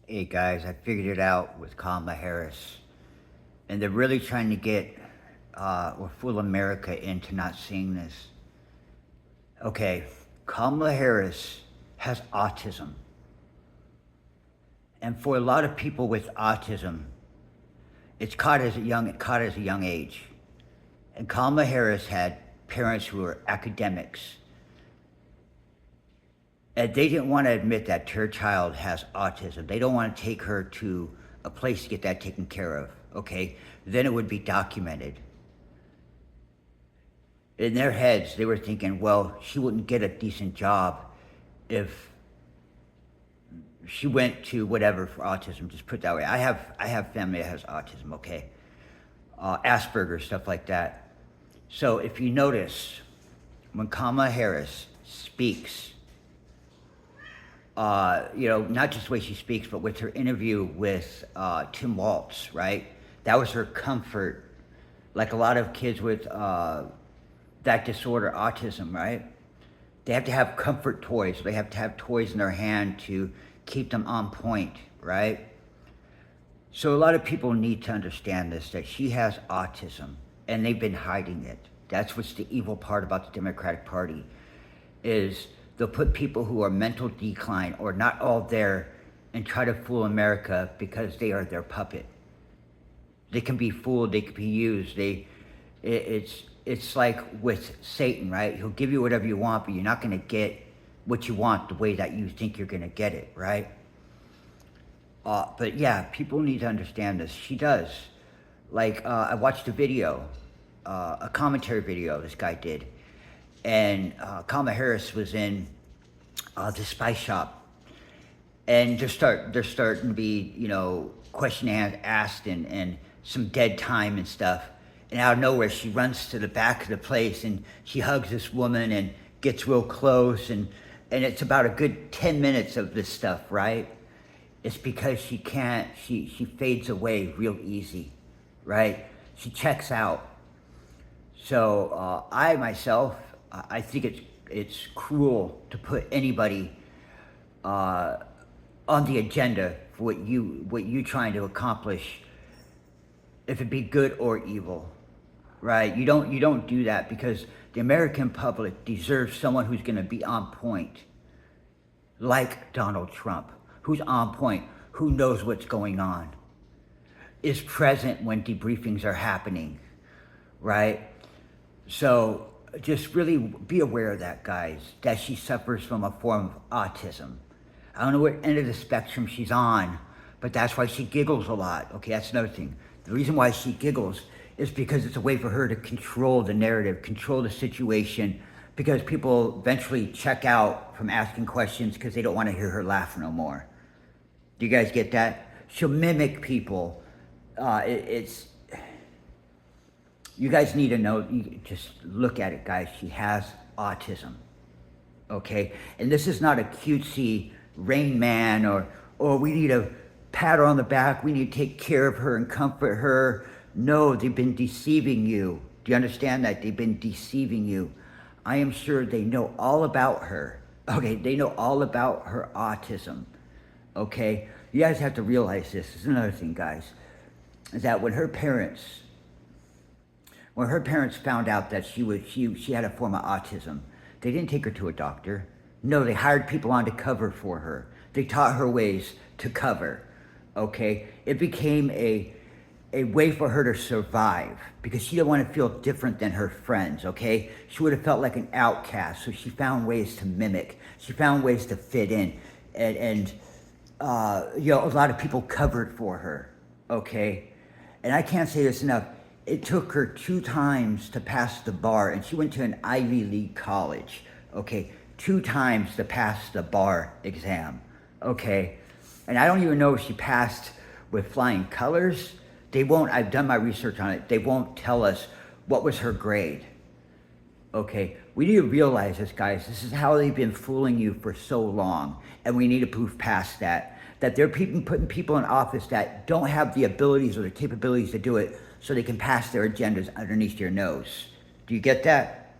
Hey guys, I figured it out with Kamala Harris. And they're really trying to get or fool America into not seeing this. Okay, Kamala Harris has autism. And for a lot of people with autism, it's caught as a young age. And Kamala Harris had parents who were academics. And they didn't want to admit that her child has autism. They don't want to take her to a place to get that taken care of, okay? Then it would be documented. In their heads, they were thinking, well, she wouldn't get a decent job if she went to whatever for autism, just put it that way. I have family that has autism, okay? Asperger's, stuff like that. So if you notice, when Kamala Harris speaks, not just the way she speaks, but with her interview with Tim Waltz, right? That was her comfort. Like a lot of kids with that disorder, autism, right? They have to have comfort toys. They have to have toys in their hand to keep them on point, right? So a lot of people need to understand this, that she has autism, and they've been hiding it. That's what's the evil part about the Democratic Party, is they'll put people who are mental decline or not all there and try to fool America because they are their puppet. They can be fooled, they can be used. It's like with Satan, right? He'll give you whatever you want, but you're not going to get what you want the way that you think you're going to get it, right? But yeah, people need to understand this. She does. Like, I watched a video, a commentary video this guy did, and Kamala Harris was in the spice shop, and there's starting to be, question asked and some dead time and stuff, and out of nowhere she runs to the back of the place and she hugs this woman and gets real close, and it's about a good 10 minutes of this stuff, right? It's because she fades away real easy, right? She checks out. So I myself, I think it's cruel to put anybody on the agenda for what you trying to accomplish, if it be good or evil, right? You don't do that, because the American public deserves someone who's going to be on point, like Donald Trump, who's on point, who knows what's going on, is present when debriefings are happening, right? So just really be aware of that, guys, that she suffers from a form of autism. I don't know what end of the spectrum she's on, but that's why she giggles a lot. Okay, that's another thing. The reason why she giggles is because it's a way for her to control the narrative, control the situation, because people eventually check out from asking questions because they don't want to hear her laugh no more. Do you guys get that? She'll mimic people. You guys need to know, just look at it, guys. She has autism, okay? And this is not a cutesy Rain Man or we need to pat her on the back, we need to take care of her and comfort her. No, they've been deceiving you. Do you understand that? They've been deceiving you. I am sure they know all about her, okay? They know all about her autism, okay? You guys have to realize this. This is another thing, guys, is that when her parents found out that she had a form of autism, they didn't take her to a doctor. No, they hired people on to cover for her. They taught her ways to cover, okay? It became a way for her to survive, because she didn't want to feel different than her friends, okay? She would have felt like an outcast, so she found ways to mimic. She found ways to fit in, and a lot of people covered for her, okay? And I can't say this enough. It took her 2 times to pass the bar, and she went to an Ivy League college, okay? 2 times to pass the bar exam, okay? And I don't even know if she passed with flying colors. They won't, I've done my research on it, they won't tell us what was her grade, okay? We need to realize this, guys. This is how they've been fooling you for so long, and we need to move past that. That they're putting people in office that don't have the abilities or the capabilities to do it, so they can pass their agendas underneath your nose. Do you get that?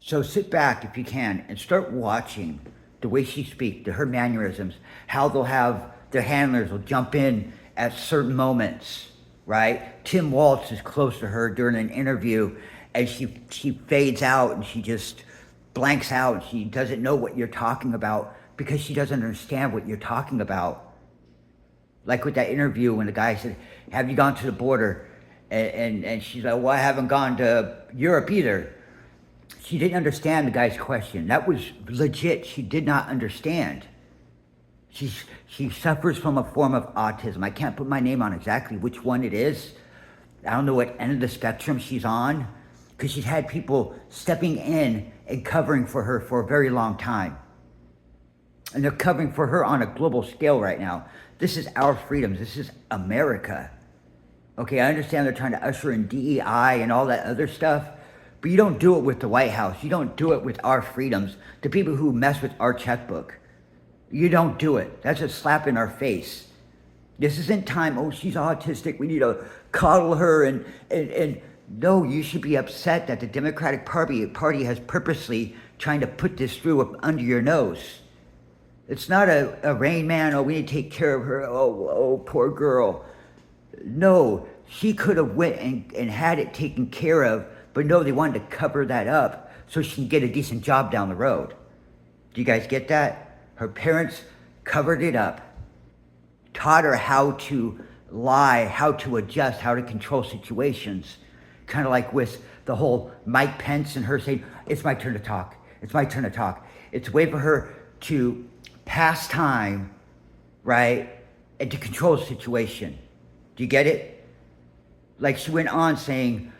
So sit back if you can and start watching the way she speaks, her mannerisms, how they'll have their handlers will jump in at certain moments, right? Tim Waltz is close to her during an interview, and she fades out and she just blanks out. She doesn't know what you're talking about because she doesn't understand what you're talking about. Like with that interview when the guy said, have you gone to the border? And she's like, well, I haven't gone to Europe either. She didn't understand the guy's question. That was legit. She did not understand. She suffers from a form of autism. I can't put my name on exactly which one it is. I don't know what end of the spectrum she's on, because she's had people stepping in and covering for her for a very long time. And they're covering for her on a global scale right now. This is our freedoms. This is America. Okay, I understand they're trying to usher in DEI and all that other stuff, but you don't do it with the White House. You don't do it with our freedoms. The people who mess with our checkbook. You don't do it. That's a slap in our face. This isn't time, oh, she's autistic, we need to coddle her, and no, you should be upset that the Democratic Party has purposely trying to put this through up under your nose. It's not a Rain Man, oh, we need to take care of her, oh, poor girl. No, she could have went and had it taken care of, but no, they wanted to cover that up so she can get a decent job down the road. Do you guys get that? Her parents covered it up, taught her how to lie, how to adjust, how to control situations. Kind of like with the whole Mike Pence and her saying, it's my turn to talk. It's my turn to talk. It's a way for her to pass time, right? And to control the situation. Do you get it? Like she went on saying,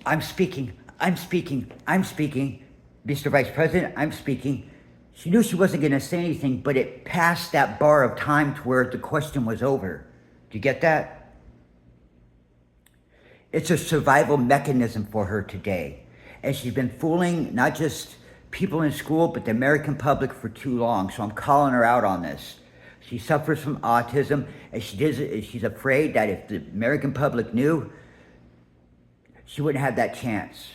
I'm speaking, Mr. Vice President, I'm speaking. She knew she wasn't going to say anything, but it passed that bar of time to where the question was over. Do you get that? It's a survival mechanism for her today. And she's been fooling not just people in school, but the American public for too long. So I'm calling her out on this. She suffers from autism, and she's afraid that if the American public knew, she wouldn't have that chance.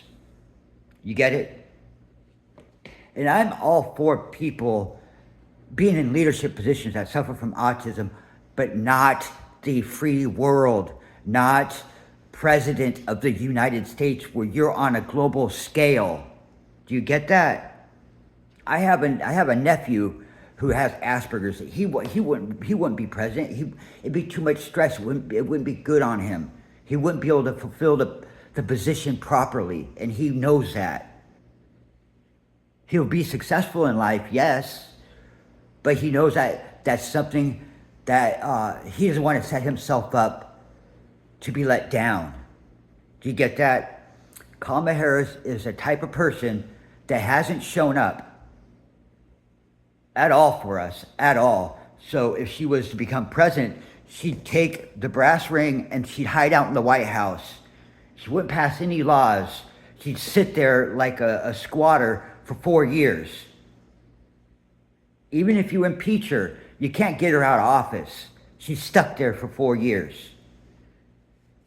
You get it? And I'm all for people being in leadership positions that suffer from autism, but not the free world, not president of the United States where you're on a global scale. Do you get that? I have a nephew who has Asperger's. He wouldn't be president. It'd be too much stress. It wouldn't be good on him. He wouldn't be able to fulfill the position properly, and he knows that. He'll be successful in life, yes, but he knows that that's something that he doesn't want to set himself up to be let down. Do you get that? Kamala Harris is a type of person that hasn't shown up at all for us, at all. So if she was to become president, she'd take the brass ring and she'd hide out in the White House. She wouldn't pass any laws. She'd sit there like a squatter for 4 years. Even if you impeach her, you can't get her out of office. She's stuck there for 4 years.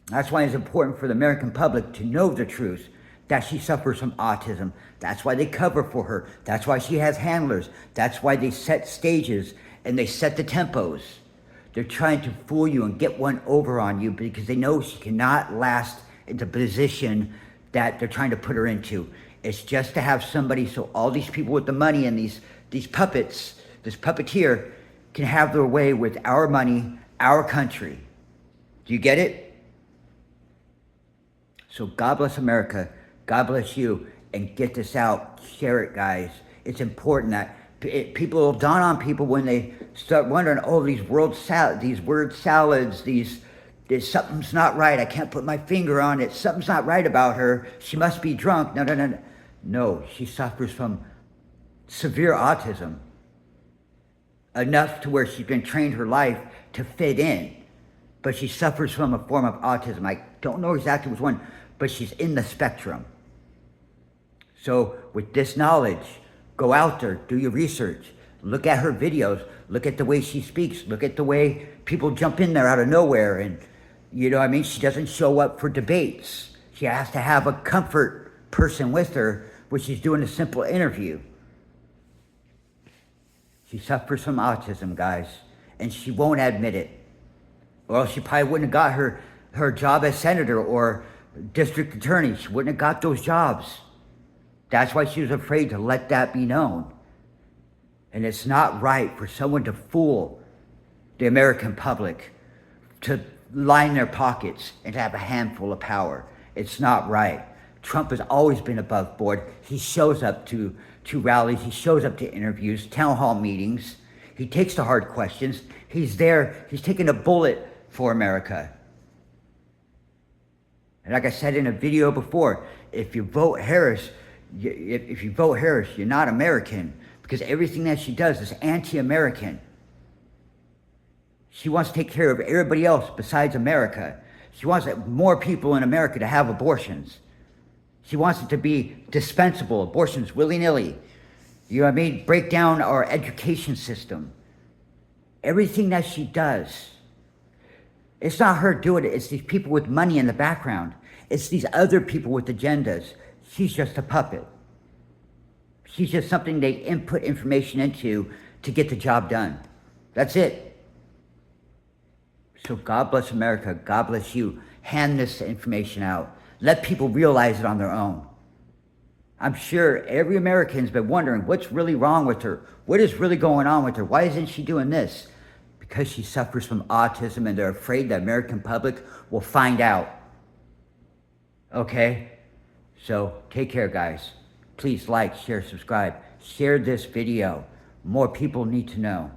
That's why it's important for the American public to know the truth, that she suffers from autism. That's why they cover for her. That's why she has handlers. That's why they set stages and they set the tempos. They're trying to fool you and get one over on you because they know she cannot last in the position that they're trying to put her into. It's just to have somebody so all these people with the money and these puppets, this puppeteer, can have their way with our money, our country. Do you get it? So God bless America. God bless you. And get this out. Share it, guys. It's important that people will dawn on people when they start wondering, oh, these word salads, something's not right. I can't put my finger on it. Something's not right about her. She must be drunk. No. No, she suffers from severe autism. Enough to where she's been trained her life to fit in. But she suffers from a form of autism. I don't know exactly which one, but she's in the spectrum. So with this knowledge, go out there, do your research, look at her videos, look at the way she speaks, look at the way people jump in there out of nowhere. And, you know what I mean? She doesn't show up for debates. She has to have a comfort person with her when she's doing a simple interview. She suffers from autism, guys, and she won't admit it. Or else she probably wouldn't have got her job as senator or district attorney. She wouldn't have got those jobs. That's why she was afraid to let that be known. And it's not right for someone to fool the American public, to line their pockets and to have a handful of power. It's not right. Trump has always been above board. He shows up to rallies. He shows up to interviews, town hall meetings. He takes the hard questions. He's there. He's taking a bullet for America. And like I said in a video before, if you vote Harris, you're not American, because everything that she does is anti-American. She wants to take care of everybody else besides America. She wants more people in America to have abortions. She wants it to be dispensable, abortions willy-nilly. You know what I mean? Break down our education system. Everything that she does, it's not her doing it. It's these people with money in the background. It's these other people with agendas. She's just a puppet. She's just something they input information into to get the job done. That's it. So God bless America. God bless you. Hand this information out. Let people realize it on their own. I'm sure every American's been wondering what's really wrong with her. What is really going on with her? Why isn't she doing this? Because she suffers from autism and they're afraid the American public will find out. Okay? So take care, guys. Please like, share, subscribe. Share this video. More people need to know.